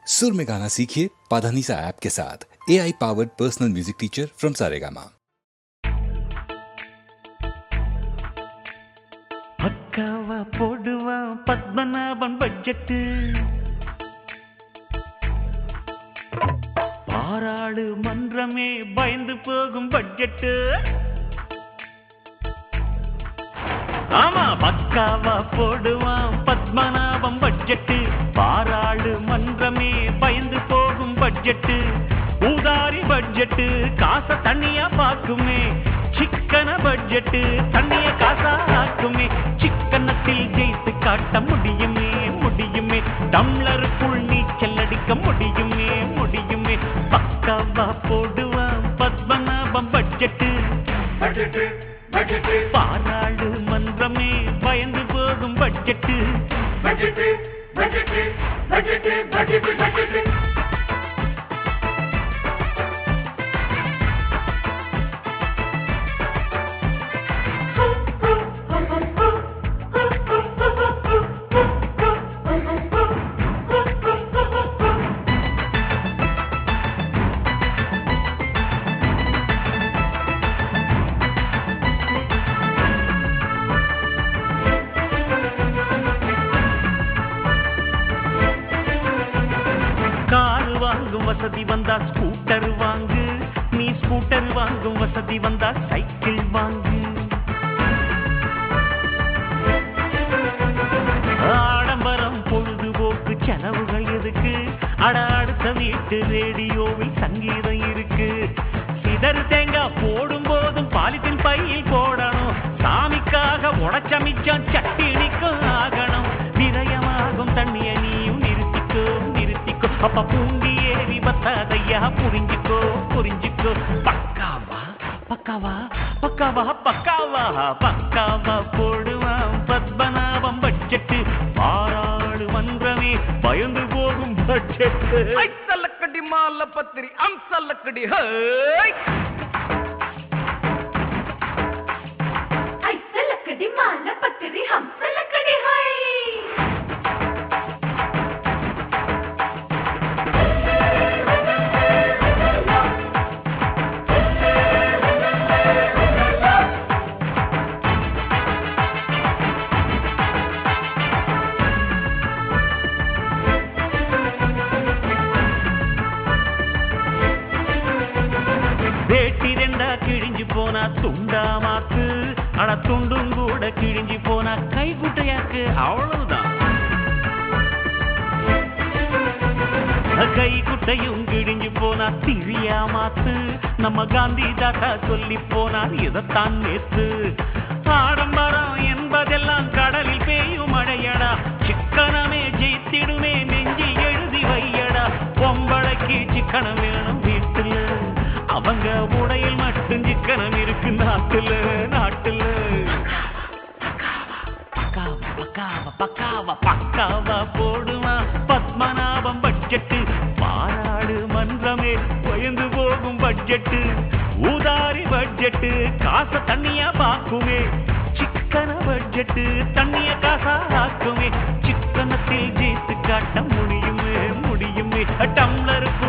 सुर में गाना सीखिए पाधानीसा ऐप के साथ। AI powered personal music teacher from Saregama. பக்காவா போடுவான் பத்மநாபன் பட்ஜெட்டு, பாராளுமன்றமே பயந்து போகும் பட்ஜெட்டு. ஆமா, பக்காவா போடுவான் பத்மநாபம் பட்ஜெட்டு, பாராளுமன்றமே பயந்து போகும் பட்ஜெட்டு. ஊதாரி பட்ஜெட்டு காசை தண்ணியா பாக்குமே, சிக்கன பட்ஜெட்டு தண்ணிய காசா ஆக்குமே. சிக்கனத்தில் ஜெயித்து காட்ட முடியுமே முடியுமே, டம்ளருக்குள் நீச்சல் அடிக்க முடியுமே முடியுமே. பக்காவா போடுவான் பத்மநாபம் பட்ஜெட்டு, பாராளுமன்றமே பயந்து போகும் பட்ஜெட்டு. வசதி வந்தா ஸ்கூட்டர் வாங்கு, நீ ஸ்கூட்டர் வாங்கும் வசதி வந்தா சைக்கிள் வாங்கு. ஆடம்பரம் பொழுதுபோக்கு செலவுகள் எதுக்கு, அட அடுத்த வீட்டு ரேடியோவில் சங்கீதம் இருக்கு. சிதறு தேங்காய் போடும் போதும் பாலித்தின் பையில் போடணும், சாமிக்காக உடச்சமிச்சம் சட்டினிக்கும் ஆகணும். விரயமாகும் தண்ணிய நீயும் நிறுத்திக்கோ நிறுத்திக்கோ, அப்ப பூண்டி ஏறி பத்தாதையா புரிஞ்சுக்கோ புரிஞ்சுக்கோ. பக்காவா பக்காவா பக்காவா பக்காவா பக்காவா போடுவான் பத்மநாபம் பட்ஜெட்டு, பாராளுமன்றமே பயந்து போகும் பட்ஜெட்டு. ஐசல்லக்கடி மால பத்திரி அம்சல்லக்கடி ஐசல்லக்கடி மால பத்திரி ஹம்சல்லக்கடி ஹை. வேட்டி ரெண்டா கிழிஞ்சு போனா துண்டா மாக்கு, ஆனா துண்டும் கூட கிழிஞ்சு போனா கை குட்டையாக்கு, அவ்வளவுதான். கை குட்டையும் கிழிஞ்சு போனா திரியா மாத்து, நம்ம காந்தி தாத்தா சொல்லி போனார் இதைத்தான் நேத்து. ஆடம்பரம் என்பதெல்லாம் கடலில் பெய்யும் மழையடா, சிக்கனமே ஜெயித்திடுமே நெஞ்சில் எழுதி வையடா. பொம்பளைக்கு சிக்கனம் வேணும் வீட்டுல, அவங்க உடையில் மட்டும் சிக்கனம் இருக்கு நாட்டுல நாட்டுல. பக்காவா பக்காவா பக்காவா பக்காவா போடுவான் பத்மநாபம் பட்ஜெட்டு, பாராளுமன்றமே பயந்து போகும் பட்ஜெட்டு. ஊதாரி பட்ஜெட்டு காசை தண்ணியா பாக்குமே, சிக்கன பட்ஜெட்டு தண்ணிய காசா ஆக்குமே. சிக்கனத்தில் ஜெயித்து காட்ட முடியுமே முடியுமே, டம்ளருக்கு